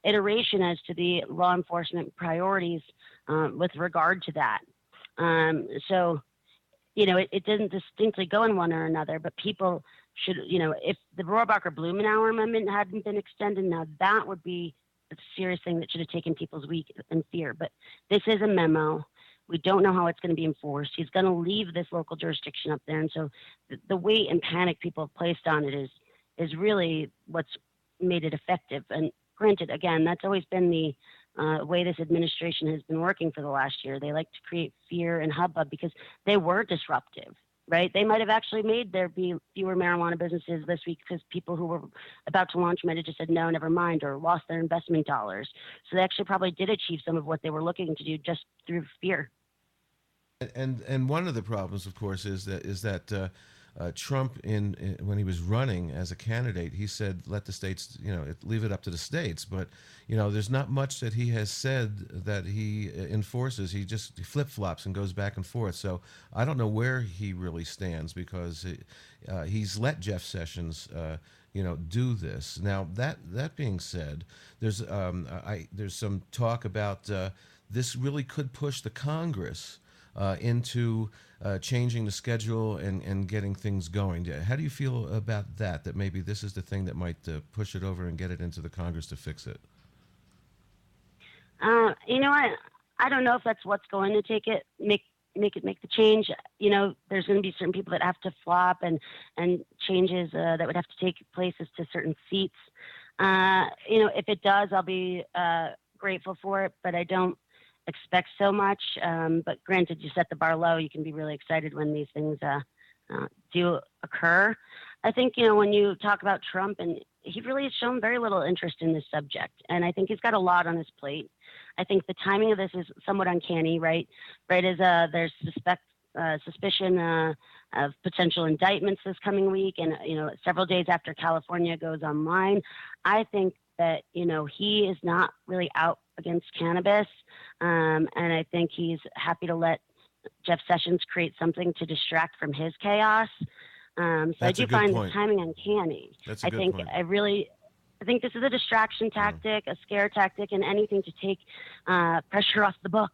iteration as to the law enforcement priorities with regard to that. It didn't distinctly go in one or another, but people should, if the Rohrabacher-Blumenauer Amendment hadn't been extended, now that would be a serious thing that should have taken people's week and fear. But this is a memo. We don't know how it's going to be enforced. He's going to leave this local jurisdiction up there. And so the weight and panic people have placed on it is really what's made it effective. And granted, again, that's always been the way this administration has been working for the last year. They like to create fear and hubbub because they were disruptive, right? They might have actually made there be fewer marijuana businesses this week because people who were about to launch might have just said, no, never mind, or lost their investment dollars. So they actually probably did achieve some of what they were looking to do just through fear. And one of the problems, of course, is that Trump, when he was running as a candidate, he said, let the states, leave it up to the states. But, there's not much that he has said that he enforces. He just flip-flops and goes back and forth. So I don't know where he really stands because he's let Jeff Sessions, do this. Now, that being said, there's some talk about this really could push the Congress into changing the schedule and getting things going. How do you feel about that? That maybe this is the thing that might push it over and get it into the Congress to fix it? I don't know if that's what's going to make the change. There's going to be certain people that have to flop and changes that would have to take place as to certain seats. If it does, I'll be grateful for it, but I don't expect so much. But granted, you set the bar low, you can be really excited when these things do occur. I think, when you talk about Trump, and he really has shown very little interest in this subject, and I think he's got a lot on his plate. I think the timing of this is somewhat uncanny, right? Right as there's suspicion of potential indictments this coming week, and several days after California goes online, I think that he is not really out against cannabis, and I think he's happy to let Jeff Sessions create something to distract from his chaos. So I do find the timing uncanny. That's a good point. I think this is a distraction tactic, a scare tactic, and anything to take pressure off the book.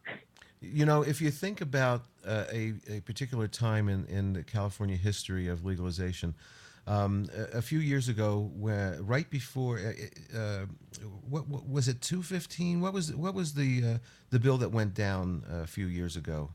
If you think about a particular time in the California history of legalization, a few years ago, right before, what was it, 215? What was the bill that went down a few years ago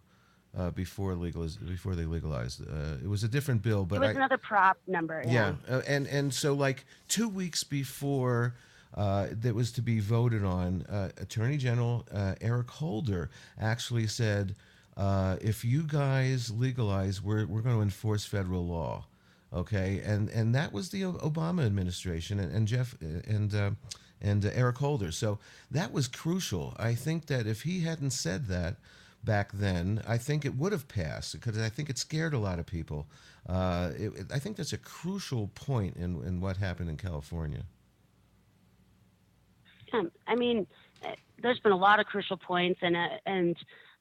before they legalized? It was a different bill, but it was another prop number. Yeah, and so like 2 weeks before that was to be voted on, Attorney General Eric Holder actually said, if you guys legalize, we're going to enforce federal law. Okay, and that was the Obama administration and Jeff and Eric Holder. So that was crucial. I think that if he hadn't said that back then, I think it would have passed because I think it scared a lot of people. I think that's a crucial point in what happened in California. I mean, there's been a lot of crucial points, and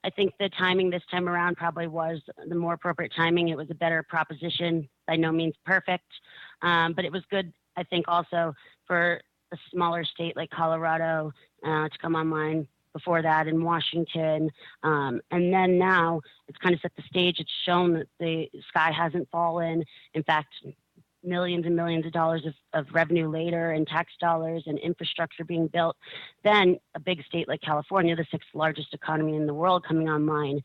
I think the timing this time around probably was the more appropriate timing. It was a better proposition, by no means perfect, but it was good, I think, also for a smaller state like Colorado to come online before that, in Washington. And then now it's kind of set the stage. It's shown that the sky hasn't fallen. In fact, millions and millions of dollars of revenue later, and tax dollars and infrastructure being built. Then a big state like California, the 6th largest economy in the world, coming online,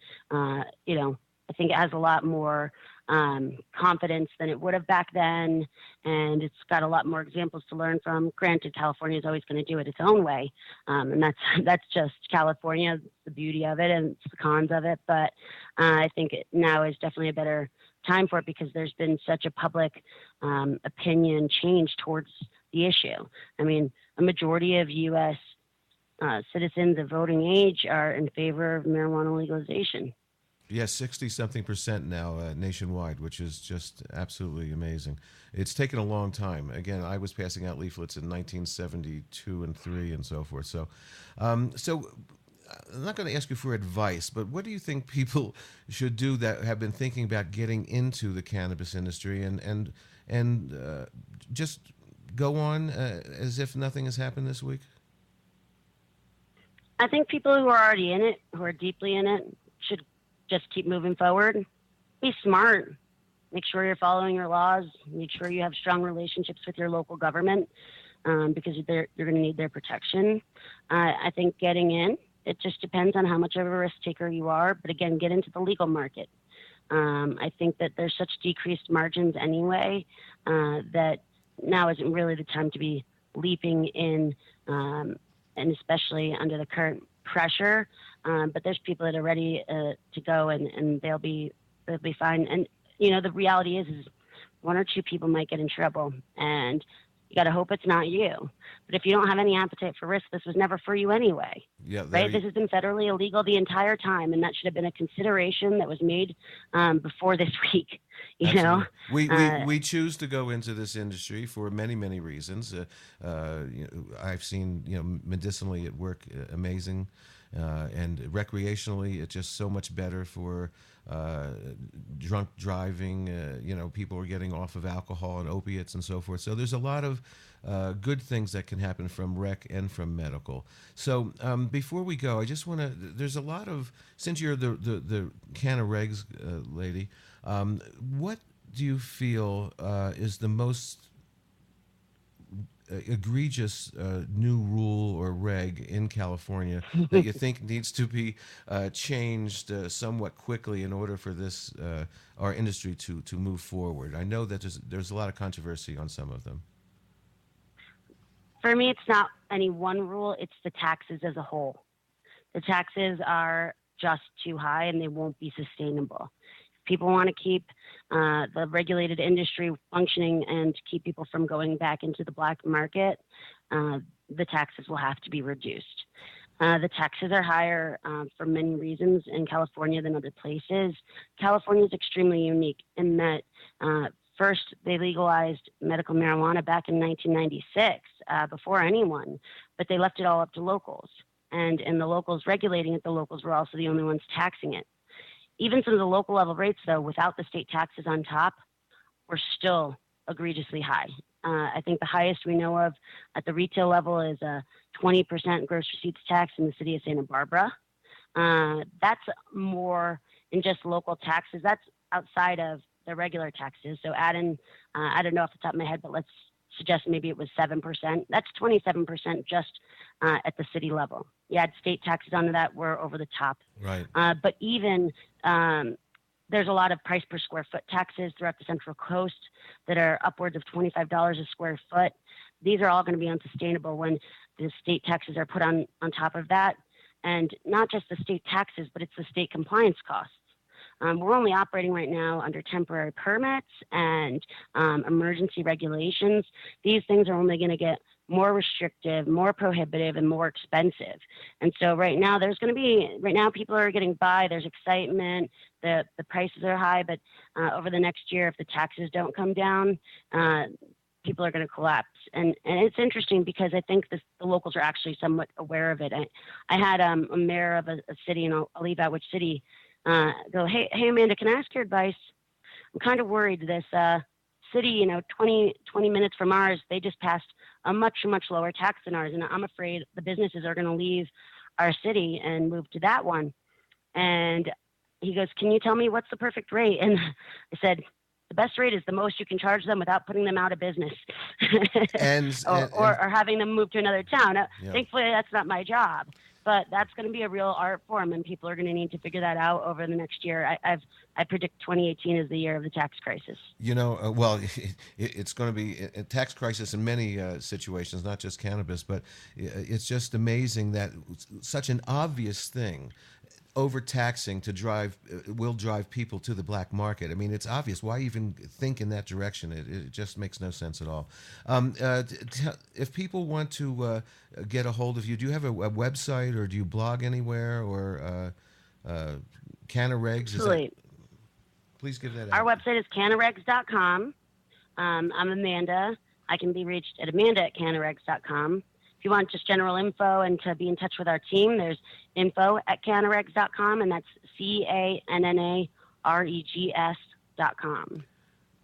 I think it has a lot more confidence than it would have back then, and it's got a lot more examples to learn from. Granted, California is always going to do it its own way, and that's just California, the beauty of it and it's the cons of it. But I think now is definitely a better time for it because there's been such a public opinion change towards the issue. I mean, a majority of U.S. Citizens of voting age are in favor of marijuana legalization. Yes, 60-something% now nationwide, which is just absolutely amazing. It's taken a long time. Again, I was passing out leaflets in 1972 and 3 and so forth. So I'm not going to ask you for advice, but what do you think people should do that have been thinking about getting into the cannabis industry and just go on as if nothing has happened this week? I think people who are already in it, who are deeply in it, should just keep moving forward. Be smart. Make sure you're following your laws. Make sure you have strong relationships with your local government because you're going to need their protection. I think getting in, it just depends on how much of a risk taker you are. But again, get into the legal market. I think that there's such decreased margins anyway that now isn't really the time to be leaping in, and especially under the current pressure. But there's people that are ready to go, and they'll be fine. And the reality is one or two people might get in trouble, and you got to hope it's not you. But if you don't have any appetite for risk, this was never for you anyway. Yeah, right? This has been federally illegal the entire time, and that should have been a consideration that was made before this week. You know, we choose to go into this industry for many, many reasons. I've seen medicinally it work amazing. And recreationally, it's just so much better for drunk driving. People are getting off of alcohol and opiates and so forth. So there's a lot of good things that can happen from rec and from medical. So before we go, I just want to. There's a lot of, since you're the Canna Regs lady, what do you feel is the most egregious new rule or reg in California that you think needs to be changed somewhat quickly in order for this our industry to move forward? I know that there's a lot of controversy on some of them. For me, it's not any one rule, it's the taxes as a whole. The taxes are just too high and they won't be sustainable. People want to keep the regulated industry functioning and keep people from going back into the black market, the taxes will have to be reduced. The taxes are higher for many reasons in California than other places. California is extremely unique in that first they legalized medical marijuana back in 1996 before anyone, but they left it all up to locals. And in the locals regulating it, the locals were also the only ones taxing it. Even some of the local level rates, though, without the state taxes on top, were still egregiously high. I think the highest we know of at the retail level is a 20% gross receipts tax in the city of Santa Barbara. That's more than just local taxes. That's outside of the regular taxes. So add in, I don't know off the top of my head, but let's suggest maybe it was 7%. That's 27% just at the city level. You add state taxes onto that, we're over the top. Right. But even there's a lot of price per square foot taxes throughout the Central Coast that are upwards of $25 a square foot. These are all going to be unsustainable when the state taxes are put on top of that. And not just the state taxes, but it's the state compliance costs. We're only operating right now under temporary permits and emergency regulations. These things are only going to get more restrictive, more prohibitive, and more expensive. And so right now people are getting by. There's excitement. The prices are high, but over the next year, if the taxes don't come down, people are going to collapse. And it's interesting because I think the locals are actually somewhat aware of it. I had a mayor of a city, and I'll leave out which city, go, hey, Amanda, can I ask your advice? I'm kind of worried this city, 20 minutes from ours, they just passed a much, much lower tax than ours. And I'm afraid the businesses are going to leave our city and move to that one. And he goes, can you tell me what's the perfect rate? And I said, The best rate is the most you can charge them without putting them out of business or having them move to another town. Thankfully, that's not my job, but that's going to be a real art form, and people are going to need to figure that out over the next year. I predict 2018 is the year of the tax crisis. Well, it's going to be a tax crisis in many situations, not just cannabis, but it's just amazing that such an obvious thing, overtaxing will drive people to the black market. I mean, it's obvious. Why even think in that direction? It just makes no sense at all. If people want to get a hold of you, do you have a website, or do you blog anywhere, or CannaRegs? Please give that out. Our website is cannaregs.com. I'm Amanda. I can be reached at amanda@cannaregs.com. If you want just general info and to be in touch with our team, there's info@cannaregs.com, and that's CANNAREGS.com.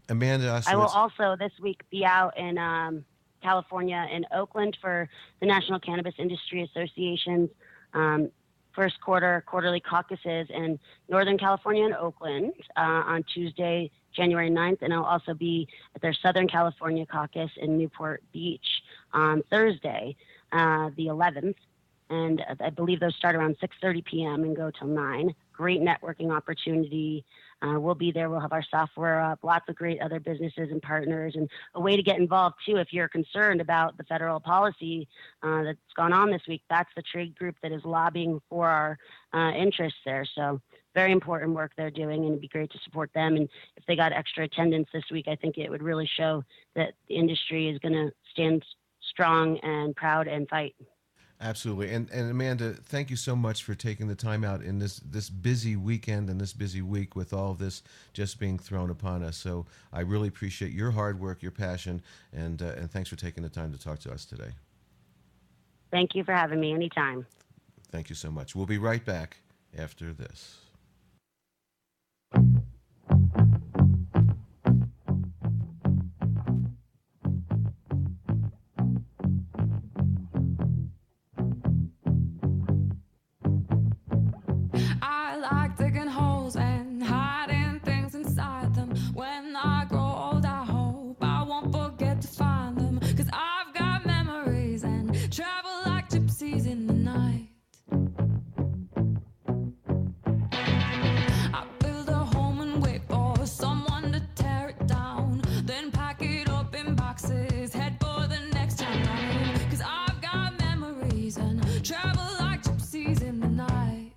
Amanda Ostrowitz. I will also this week be out in California, in Oakland, for the National Cannabis Industry Association's first quarterly caucuses in Northern California and Oakland on Tuesday, January 9th, and I'll also be at their Southern California caucus in Newport Beach on Thursday, the 11th, and I believe those start around 6:30 p.m. and go till 9. Great networking opportunity. We'll be there. We'll have our software up, lots of great other businesses and partners, and a way to get involved, too, if you're concerned about the federal policy that's gone on this week. That's the trade group that is lobbying for our interests there. So very important work they're doing, and it'd be great to support them. And if they got extra attendance this week, I think it would really show that the industry is going to stand strong and proud and fight. Absolutely. And Amanda, thank you so much for taking the time out in this busy weekend and this busy week with all of this just being thrown upon us. So I really appreciate your hard work, your passion, and thanks for taking the time to talk to us today. Thank you for having me anytime. Thank you so much. We'll be right back after this. I like digging holes and hiding things inside them. When I grow old, I hope I won't forget to find them. 'Cause I've got memories and travel like gypsies in the night. I build a home and wait for someone to tear it down. Then pack it up in boxes, head for the next town round. 'Cause I've got memories and travel like gypsies in the night.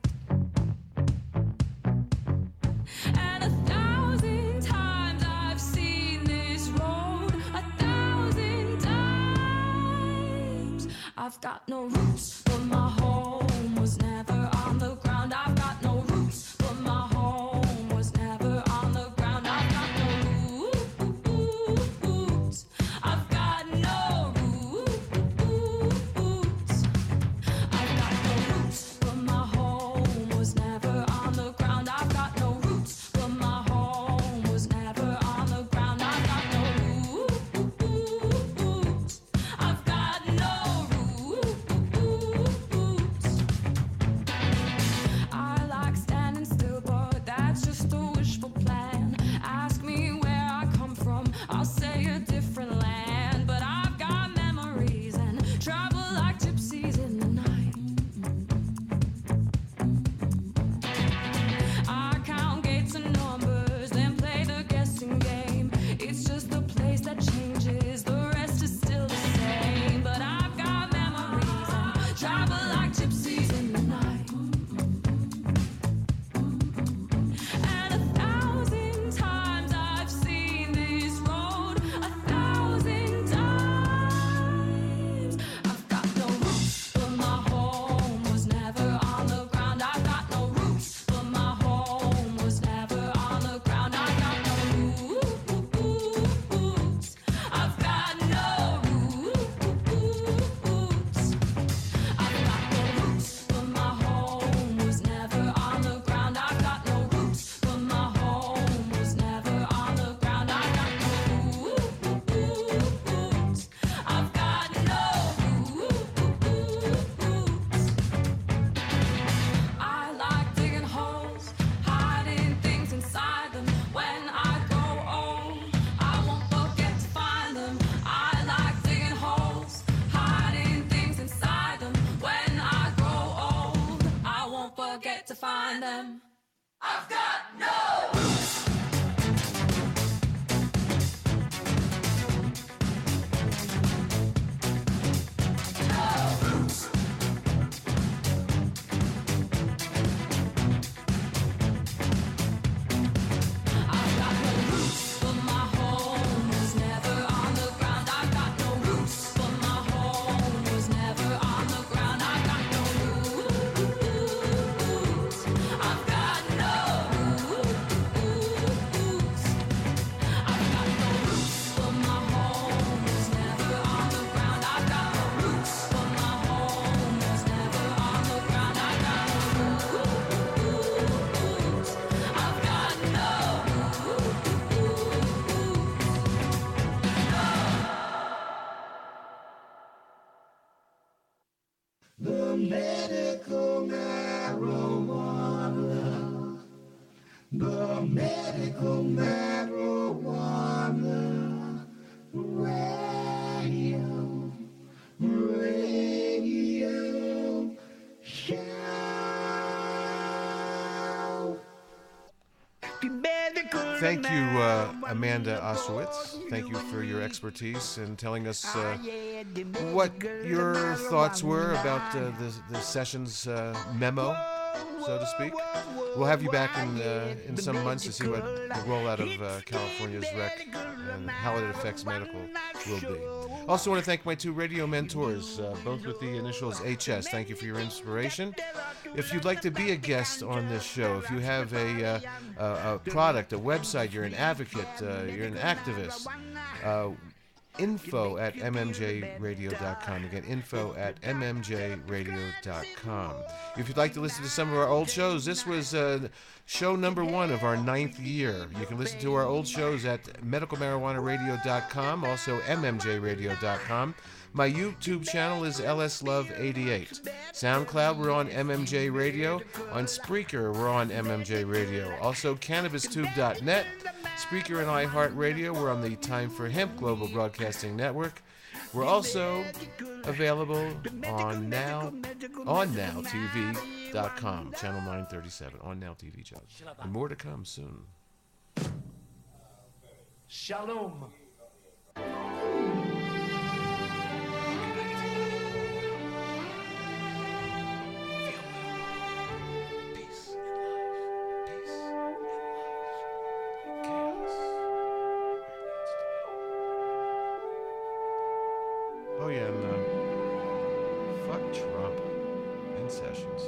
And 1,000 times I've seen this road, 1,000 times. I've got no roots, but my home was never on the ground. I've got no roots, but my home was never on the ground. I've got no roots. I've got no roots. I've got no roots, but my home was never on the ground. I've got no roots, but my home was never on the ground. I've got no roots. I've got no roots. medical marijuana. The medical marijuana radio. Radio show. Thank you, Amanda Ostrowitz. Thank you for your expertise and telling us what your thoughts were about the session's memo, so to speak. We'll have you back in some months to see what the rollout of California's rec and how it affects medical will be. Also want to thank my two radio mentors, both with the initials HS. Thank you for your inspiration. If you'd like to be a guest on this show, if you have a product, a website, you're an advocate, you're an activist, info at MMJRadio.com. Again, info at MMJRadio.com. If you'd like to listen to some of our old shows, this was show number 1 of our 9th year. You can listen to our old shows at medicalmarijuanaradio.com, also MMJRadio.com. My YouTube channel is LSLove88. SoundCloud, we're on MMJ Radio. On Spreaker, we're on MMJ Radio. Also, CannabisTube.net. Spreaker and iHeartRadio, we're on the Time for Hemp Global Broadcasting Network. We're also available on OnNowTV.com, channel 937, On Now TV channel. And more to come soon. Shalom. Oh yeah, and fuck Trump and Sessions.